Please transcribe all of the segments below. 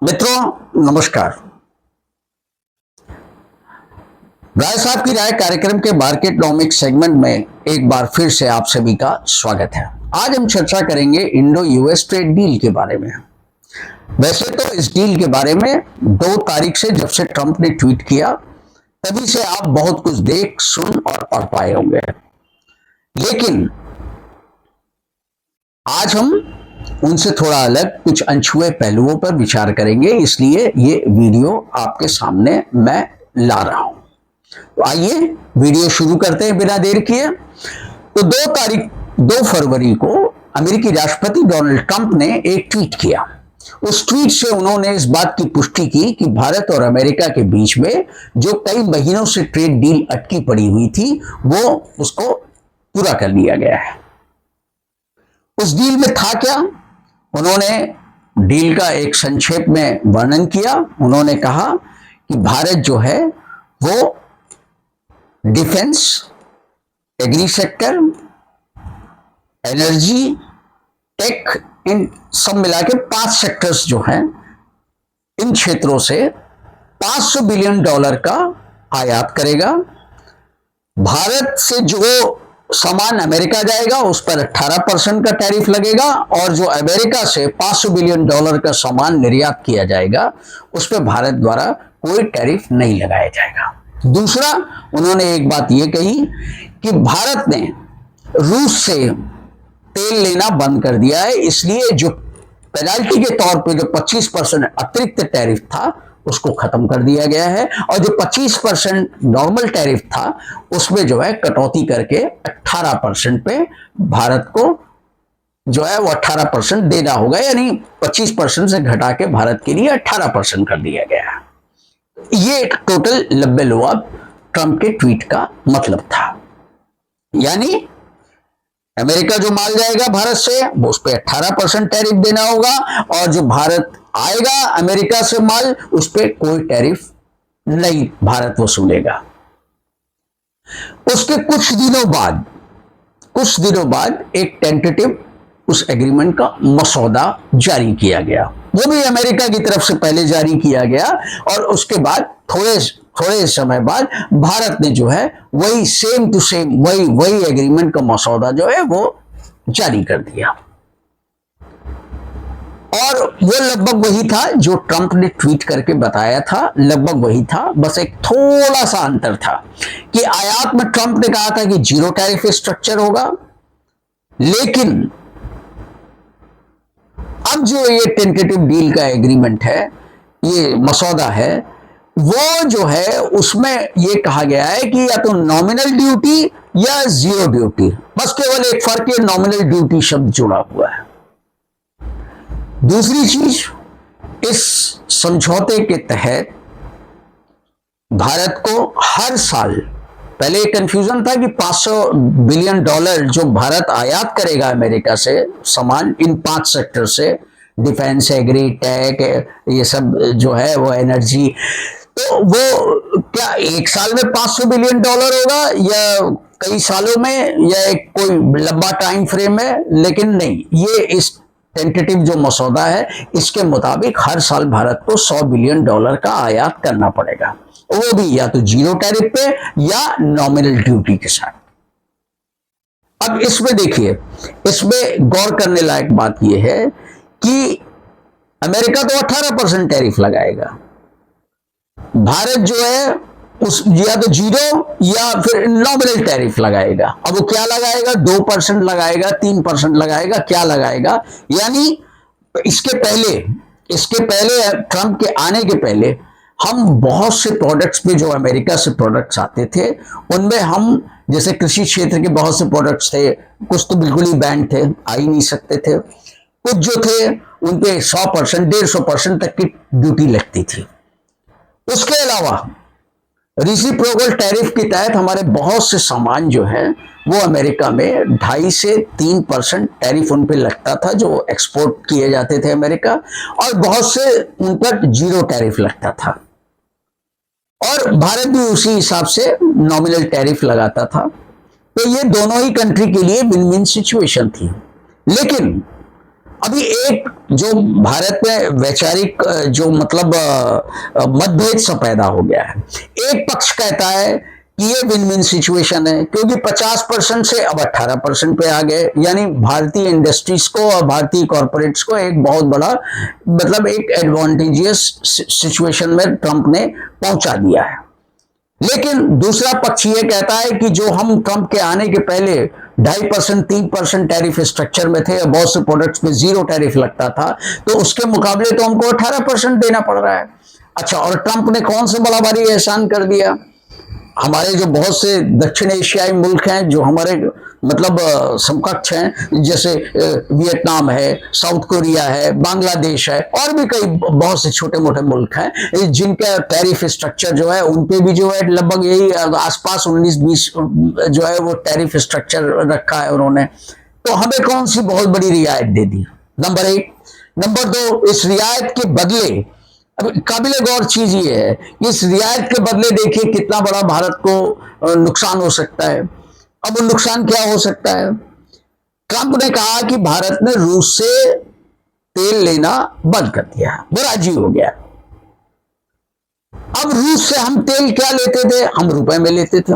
मित्रों नमस्कार। राय साहब की राय कार्यक्रम के मार्केटनॉमिक्स सेगमेंट में एक बार फिर से आप सभी का स्वागत है। आज हम चर्चा करेंगे इंडो यूएस ट्रेड डील के बारे में। वैसे तो इस डील के बारे में 2 तारीख से, जब से ट्रंप ने ट्वीट किया, तभी से आप बहुत कुछ देख, सुन और पढ़ पाए होंगे। लेकिन आज हम उनसे थोड़ा अलग कुछ अनछुए पहलुओं पर विचार करेंगे, इसलिए ये वीडियो आपके सामने मैं ला रहा हूं। तो आइए वीडियो शुरू करते हैं बिना देर किए। तो 2 फरवरी को अमेरिकी राष्ट्रपति डोनाल्ड ट्रंप ने एक ट्वीट किया। उस ट्वीट से उन्होंने इस बात की पुष्टि की कि भारत और अमेरिका के बीच में जो कई महीनों से ट्रेड डील अटकी पड़ी हुई थी, वो उसको पूरा कर लिया गया है। उस डील में था क्या? उन्होंने डील का एक संक्षेप में वर्णन किया। उन्होंने कहा कि भारत जो है वो defence, agri sector, energy, tech, इन सब मिला के 5 सेक्टर्स जो हैं, इन क्षेत्रों से $500 बिलियन का आयात करेगा। भारत से जो सामान अमेरिका जाएगा उस पर 18% का टैरिफ लगेगा, और जो अमेरिका से $500 बिलियन का सामान निर्यात किया जाएगा उस पर भारत द्वारा कोई टैरिफ नहीं लगाया जाएगा। दूसरा, उन्होंने एक बात यह कही कि भारत ने रूस से तेल लेना बंद कर दिया है, इसलिए जो पेनाल्टी के तौर पे जो 25% अतिरिक्त टैरिफ था उसको खत्म कर दिया गया है, और जो 25% नॉर्मल टैरिफ था उसमें जो है कटौती करके 18% पे भारत को जो है वो 18% देना होगा, यानी 25% से घटा के भारत के लिए 18% कर दिया गया है। ये टोटल लब्बे लुआब ट्रंप के ट्वीट का मतलब था। यानी अमेरिका जो माल जाएगा भारत से वो उस पर 18% टैरिफ देना होगा, और जो भारत आएगा अमेरिका से माल उस पर कोई टैरिफ नहीं भारत वसूलेगा। उसके कुछ दिनों बाद एक टेंटेटिव उस एग्रीमेंट का मसौदा जारी किया गया। वो भी अमेरिका की तरफ से पहले जारी किया गया, और उसके बाद थोड़े समय बाद भारत ने जो है वही सेम टू सेम वही एग्रीमेंट का मसौदा जो है वो जारी कर दिया। और वो लगभग वही था जो ट्रंप ने ट्वीट करके बताया था, लगभग वही था। बस एक थोड़ा सा अंतर था कि आयात में ट्रंप ने कहा था कि 0 टैरिफ स्ट्रक्चर होगा, लेकिन अब जो ये टेंटेटिव डील का एग्रीमेंट है, ये मसौदा है, वो जो है उसमें ये कहा गया है कि या तो नॉमिनल ड्यूटी या 0 ड्यूटी। बस केवल एक फर्क है, नॉमिनल ड्यूटी शब्द जुड़ा हुआ है। दूसरी चीज, इस समझौते के तहत भारत को हर साल, पहले कंफ्यूजन था कि $500 बिलियन जो भारत आयात करेगा अमेरिका से सामान, इन 5 सेक्टर से, डिफेंस, एग्री, टेक, ये सब जो है वो एनर्जी, तो वो क्या एक साल में $500 बिलियन होगा या कई सालों में, या एक कोई लंबा टाइम फ्रेम है? लेकिन नहीं, ये इस टेंटेटिव जो मसौदा है इसके मुताबिक हर साल भारत को $100 बिलियन का आयात करना पड़ेगा, वो भी या तो 0 टैरिफ पे या नॉमिनल ड्यूटी के साथ। अब इसमें देखिए, इसमें गौर करने लायक बात यह है कि अमेरिका तो 18% टैरिफ लगाएगा, भारत जो है उस या तो 0 या फिर नॉमिनल टैरिफ लगाएगा। अब वो क्या लगाएगा? 2% लगाएगा, 3% लगाएगा, क्या लगाएगा? यानी इसके पहले ट्रंप के आने के पहले हम बहुत से प्रोडक्ट्स पे, जो अमेरिका से प्रोडक्ट्स आते थे, उनमें हम जैसे कृषि क्षेत्र के बहुत से प्रोडक्ट्स थे, कुछ तो बिल्कुल ही बैन थे, आ ही नहीं सकते थे, कुछ जो थे उन पे 100%, 150% तक की ड्यूटी लगती थी। उसके अलावा रेसिप्रोकल टैरिफ के तहत हमारे बहुत से सामान जो है वो अमेरिका में 2.5 से 3% टैरिफ उन पे लगता था जो एक्सपोर्ट किए जाते थे अमेरिका, और बहुत से उन पर 0 टैरिफ लगता था, और भारत भी उसी हिसाब से नॉमिनल टैरिफ लगाता था। तो ये दोनों ही कंट्री के लिए विन विन सिचुएशन थी। लेकिन अभी एक जो भारत में वैचारिक जो मतलब मतभेद सा पैदा हो गया है। एक पक्ष कहता है कि ये विन विन सिचुएशन है, क्योंकि 50% से अब 18% पे आ गए, यानी भारतीय इंडस्ट्रीज को और भारतीय कॉर्पोरेट्स को एक बहुत बड़ा मतलब एक एडवांटेजियस सिचुएशन में ट्रंप ने पहुंचा दिया है। लेकिन दूसरा पक्ष ये कहता है कि जो हम ट्रंप के आने के पहले 2.5% 3% टैरिफ स्ट्रक्चर में थे, बहुत से प्रोडक्ट्स में 0 टैरिफ लगता था, तो उसके मुकाबले तो हमको 18% देना पड़ रहा है। अच्छा, और ट्रंप ने कौन सा बड़ा भारी एहसान कर दिया? हमारे जो बहुत से दक्षिण एशियाई मुल्क हैं जो हमारे मतलब समकक्ष हैं, जैसे वियतनाम है, साउथ कोरिया है, बांग्लादेश है, और भी कई बहुत से छोटे मोटे मुल्क हैं जिनका टैरिफ स्ट्रक्चर जो है उन पे भी जो है लगभग यही आसपास 19-20 जो है वो टैरिफ स्ट्रक्चर रखा है उन्होंने। तो हमें कौन सी बहुत बड़ी रियायत दे दी? नंबर 1। नंबर 2, इस रियायत के बदले अब काबिल गौर चीज ये है, इस रियायत के बदले देखिए कितना बड़ा भारत को नुकसान हो सकता है। अब वो नुकसान क्या हो सकता है? ट्रंप ने कहा कि भारत ने रूस से तेल लेना बंद कर दिया, वो राजी हो गया। अब रूस से हम तेल क्या लेते थे? हम रुपए में लेते थे,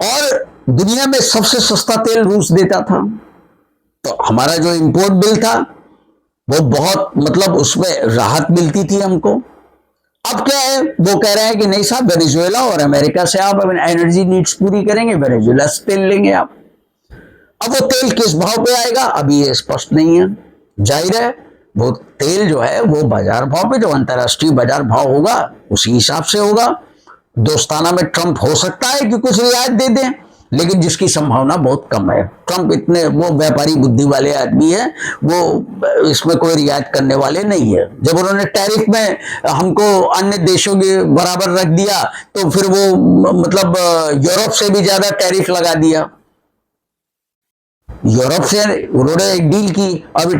और दुनिया में सबसे सस्ता तेल रूस देता था। तो हमारा जो इंपोर्ट बिल था वो बहुत मतलब उसमें राहत मिलती थी हमको। अब क्या है, वो कह रहे हैं कि नहीं साहब, वेनेजुएला और अमेरिका से आप एनर्जी नीड्स पूरी करेंगे, वेनेजुएला से तेल लेंगे आप। अब वो तेल किस भाव पे आएगा अभी ये स्पष्ट नहीं है। जाहिर है वो तेल जो है वो बाजार भाव पे, जो अंतर्राष्ट्रीय बाजार भाव होगा उसी हिसाब से होगा। दोस्ताना में ट्रंप हो सकता है कि कुछ रियायत दे दें, लेकिन जिसकी संभावना बहुत कम है। ट्रंप इतने वो व्यापारी बुद्धि वाले आदमी है, वो इसमें कोई रियायत करने वाले नहीं है। जब उन्होंने टैरिफ में हमको अन्य देशों के बराबर रख दिया, तो फिर वो मतलब यूरोप से भी ज्यादा टैरिफ लगा दिया। यूरोप से उन्होंने एक डील की, अब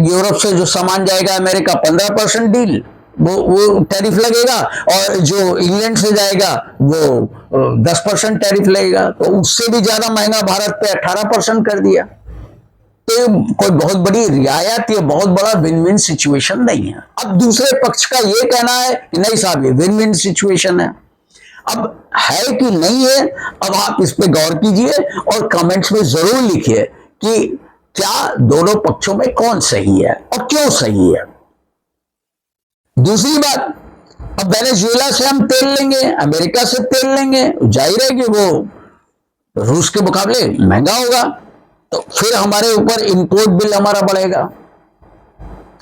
यूरोप से जो सामान जाएगा अमेरिका 15% डील वो टैरिफ लगेगा, और जो इंग्लैंड से जाएगा वो 10% टैरिफ लगेगा। तो उससे भी ज्यादा महंगा भारत पे 18% कर दिया। तो कोई बहुत बड़ी रियायत, ये बहुत बड़ा विन विन सिचुएशन नहीं है। अब दूसरे पक्ष का ये कहना है कि नहीं साहब ये विन विन सिचुएशन है। अब है कि नहीं है, अब आप इस पे गौर कीजिए और कमेंट्स में जरूर लिखिए कि क्या दोनों पक्षों में कौन सही है और क्यों सही है। दूसरी बात, अब वेनेजुएला से हम तेल लेंगे, अमेरिका से तेल लेंगे, जाहिर है कि वो रूस के मुकाबले महंगा होगा, तो फिर हमारे ऊपर इंपोर्ट बिल हमारा बढ़ेगा।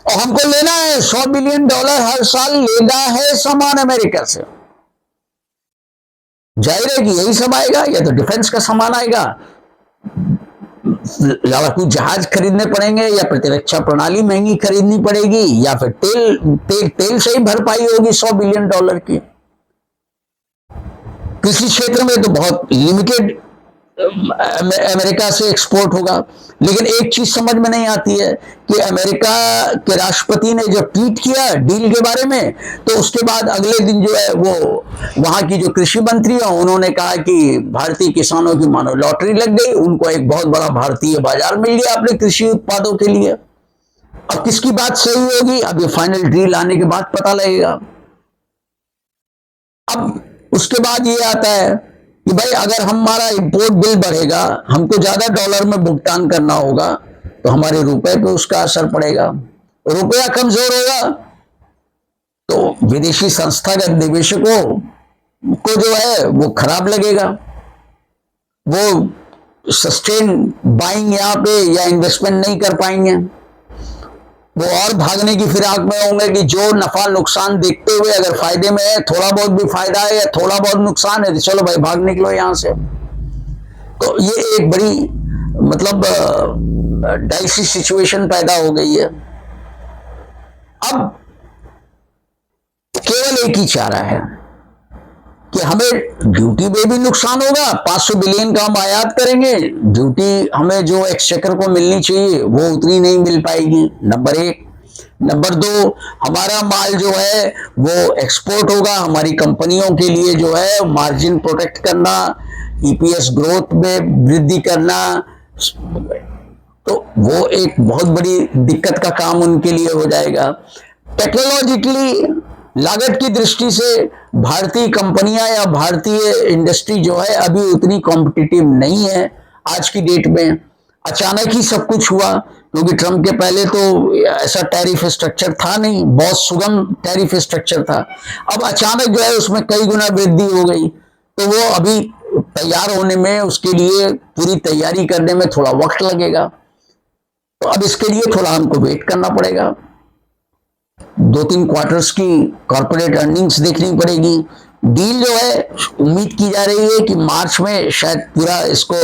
और हमको लेना है $100 बिलियन हर साल लेना है सामान अमेरिका से। जाहिर है कि यही सब आएगा, या तो डिफेंस का सामान आएगा, लड़ाकू जहाज खरीदने पड़ेंगे, या प्रतिरक्षा प्रणाली महंगी खरीदनी पड़ेगी, या फिर तेल से ही भरपाई होगी $100 बिलियन की। कृषि क्षेत्र में तो बहुत लिमिटेड अमेरिका से एक्सपोर्ट होगा। लेकिन एक चीज समझ में नहीं आती है कि अमेरिका के राष्ट्रपति ने जब ट्वीट किया डील के बारे में, तो उसके बाद अगले दिन जो है वो वहां की जो कृषि मंत्री है उन्होंने कहा कि भारतीय किसानों की मानो लॉटरी लग गई, उनको एक बहुत बड़ा भारतीय बाजार मिल गया अपने कृषि उत्पादों के लिए। अब किसकी बात सही होगी, अब ये फाइनल डील आने के बाद पता लगेगा। अब उसके बाद ये आता है कि भाई अगर हमारा इंपोर्ट बिल बढ़ेगा, हमको ज्यादा डॉलर में भुगतान करना होगा, तो हमारे रुपए पे उसका असर पड़ेगा। रुपया कमजोर होगा तो विदेशी संस्थागत निवेशकों को जो है वो खराब लगेगा, वो सस्टेन बाइंग यहाँ पे या इन्वेस्टमेंट नहीं कर पाएंगे, वो और भागने की फिराक में होंगे कि जो नफा नुकसान देखते हुए अगर फायदे में है, थोड़ा बहुत भी फायदा है या थोड़ा बहुत नुकसान है, तो चलो भाई भाग निकलो यहां से। तो ये एक बड़ी मतलब डाइसी सिचुएशन पैदा हो गई है। अब केवल एक ही चारा है कि हमें ड्यूटी में भी नुकसान होगा, 500 बिलियन का हम आयात करेंगे, ड्यूटी हमें जो एक्सचेकर को मिलनी चाहिए वो उतनी नहीं मिल पाएगी, नंबर 1। नंबर 2, हमारा माल जो है वो एक्सपोर्ट होगा, हमारी कंपनियों के लिए जो है मार्जिन प्रोटेक्ट करना, ईपीएस ग्रोथ में वृद्धि करना, तो वो एक बहुत बड़ी दिक्कत का काम उनके लिए हो जाएगा। टेक्नोलॉजिकली लागत की दृष्टि से भारतीय कंपनियां या भारतीय इंडस्ट्री जो है अभी उतनी कॉम्पिटिटिव नहीं है आज की डेट में। अचानक ही सब कुछ हुआ, क्योंकि ट्रम्प के पहले तो ऐसा टैरिफ स्ट्रक्चर था नहीं, बहुत सुगम टैरिफ स्ट्रक्चर था। अब अचानक जो है उसमें कई गुना वृद्धि हो गई, तो वो अभी तैयार होने में, उसके लिए पूरी तैयारी करने में थोड़ा वक्त लगेगा। तो अब इसके लिए थोड़ा हमको वेट करना पड़ेगा, 2-3 क्वार्टर्स की कॉर्पोरेट अर्निंग्स देखनी पड़ेगी। डील जो है उम्मीद की जा रही है कि मार्च में शायद पूरा इसको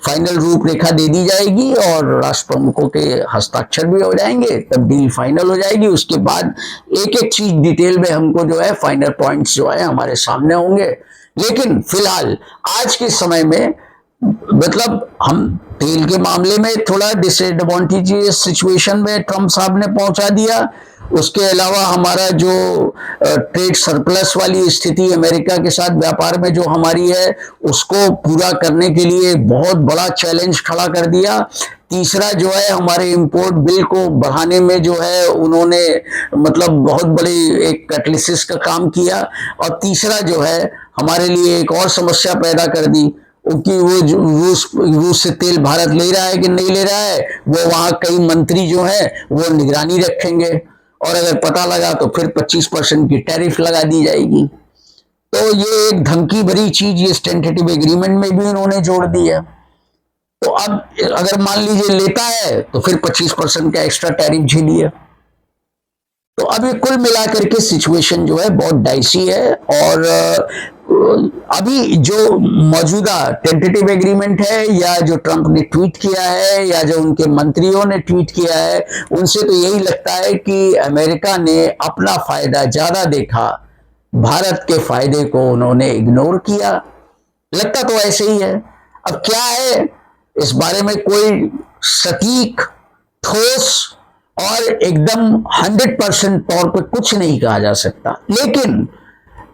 फाइनल रूपरेखा दे दी जाएगी और राष्ट्र प्रमुखों के हस्ताक्षर भी हो जाएंगे, तब डील फाइनल हो जाएगी। उसके बाद एक एक चीज डिटेल में हमको जो है फाइनल पॉइंट्स जो है हमारे सामने होंगे। लेकिन फिलहाल आज के समय में मतलब हम तेल के मामले में थोड़ा डिसएडवांटेजियस सिचुएशन में ट्रम्प साहब ने पहुंचा दिया। उसके अलावा हमारा जो ट्रेड सरप्लस वाली स्थिति अमेरिका के साथ व्यापार में जो हमारी है, उसको पूरा करने के लिए बहुत बड़ा चैलेंज खड़ा कर दिया। तीसरा जो है हमारे इंपोर्ट बिल को बढ़ाने में जो है उन्होंने मतलब बहुत बड़ी एक कैटलिसिस का काम किया। और तीसरा जो है हमारे लिए एक और समस्या पैदा कर दी कि वो रूस से तेल भारत ले रहा है कि नहीं ले रहा है, वो वहां कई मंत्री जो है वो निगरानी रखेंगे, और अगर पता लगा तो फिर 25% की टैरिफ लगा दी जाएगी। तो ये एक धमकी भरी चीज ये टेंटेटिव एग्रीमेंट में भी उन्होंने जोड़ दी है। तो अब अगर मान लीजिए लेता है तो फिर 25% का एक्स्ट्रा टैरिफ झेलिए। तो अब ये कुल मिलाकर के सिचुएशन जो है बहुत डाइसी है। और अभी जो मौजूदा टेंटेटिव एग्रीमेंट है या जो ट्रंप ने ट्वीट किया है या जो उनके मंत्रियों ने ट्वीट किया है, उनसे तो यही लगता है कि अमेरिका ने अपना फायदा ज्यादा देखा, भारत के फायदे को उन्होंने इग्नोर किया। लगता तो ऐसे ही है। अब क्या है इस बारे में कोई सटीक, ठोस और एकदम 100% तौर पे कुछ नहीं कहा जा सकता। लेकिन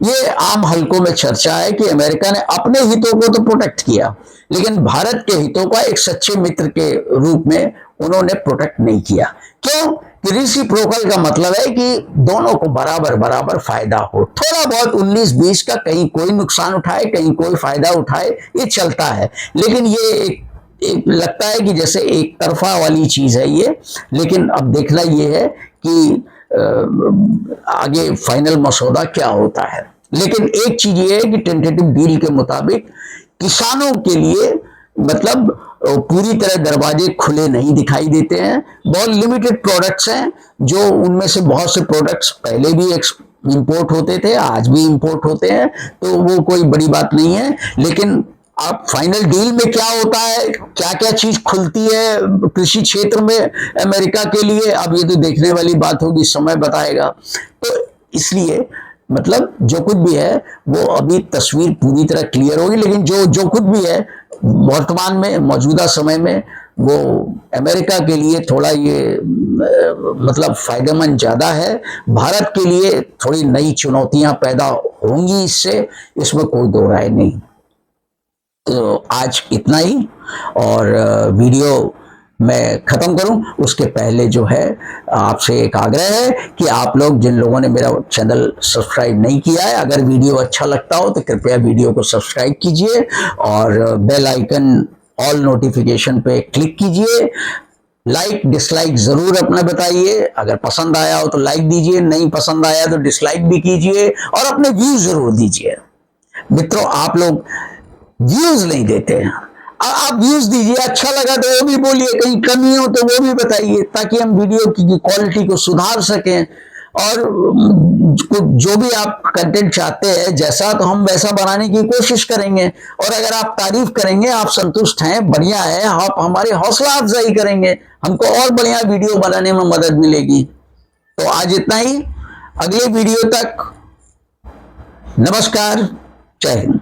ये आम हलकों में चर्चा है कि अमेरिका ने अपने हितों को तो प्रोटेक्ट किया, लेकिन भारत के हितों का एक सच्चे मित्र के रूप में उन्होंने प्रोटेक्ट नहीं किया। क्यों? कि रेसिप्रोकल का मतलब है कि दोनों को बराबर बराबर फायदा हो। थोड़ा बहुत 19-20 का कहीं कोई नुकसान उठाए, कहीं कोई फायदा उठाए, ये चलता है। लेकिन ये एक लगता है कि जैसे एक तरफा वाली चीज है ये। लेकिन अब देखना ये है कि आगे फाइनल मसौदा क्या होता है। लेकिन एक चीज ये है कि टेंटेटिव डील के मुताबिक किसानों के लिए मतलब पूरी तरह दरवाजे खुले नहीं दिखाई देते हैं। बहुत लिमिटेड प्रोडक्ट्स हैं, जो उनमें से बहुत से प्रोडक्ट्स पहले भी इंपोर्ट होते थे, आज भी इंपोर्ट होते हैं, तो वो कोई बड़ी बात नहीं है। लेकिन अब फाइनल डील में क्या होता है, क्या क्या चीज खुलती है कृषि क्षेत्र में अमेरिका के लिए, अब ये तो देखने वाली बात होगी, समय बताएगा। तो इसलिए मतलब जो कुछ भी है वो अभी तस्वीर पूरी तरह क्लियर होगी। लेकिन जो कुछ भी है वर्तमान में, मौजूदा समय में, वो अमेरिका के लिए थोड़ा ये मतलब फायदेमंद ज्यादा है। भारत के लिए थोड़ी नई चुनौतियां पैदा होंगी इससे, इसमें कोई दो राय नहीं। तो आज इतना ही, और वीडियो मैं खत्म करूं उसके पहले जो है आपसे एक आग्रह है कि आप लोग जिन लोगों ने मेरा चैनल सब्सक्राइब नहीं किया है, अगर वीडियो अच्छा लगता हो तो कृपया वीडियो को सब्सक्राइब कीजिए और बेल आइकन ऑल नोटिफिकेशन पे क्लिक कीजिए। लाइक डिसलाइक जरूर अपना बताइए, अगर पसंद आया हो तो लाइक दीजिए, नहीं पसंद आया तो डिसलाइक भी कीजिए, और अपने व्यूज जरूर दीजिए। मित्रों, आप लोग व्यूज नहीं देते हैं, आप व्यूज दीजिए। अच्छा लगा तो वो भी बोलिए, कहीं कमी हो तो वो भी बताइए, ताकि हम वीडियो की क्वालिटी को सुधार सकें। और जो भी आप कंटेंट चाहते हैं जैसा, तो हम वैसा बनाने की कोशिश करेंगे। और अगर आप तारीफ करेंगे, आप संतुष्ट हैं, बढ़िया है, आप हमारे हौसला अफजाई करेंगे, हमको और बढ़िया वीडियो बनाने में मदद मिलेगी। तो आज इतना ही, अगले वीडियो तक नमस्कार, जय हिंद।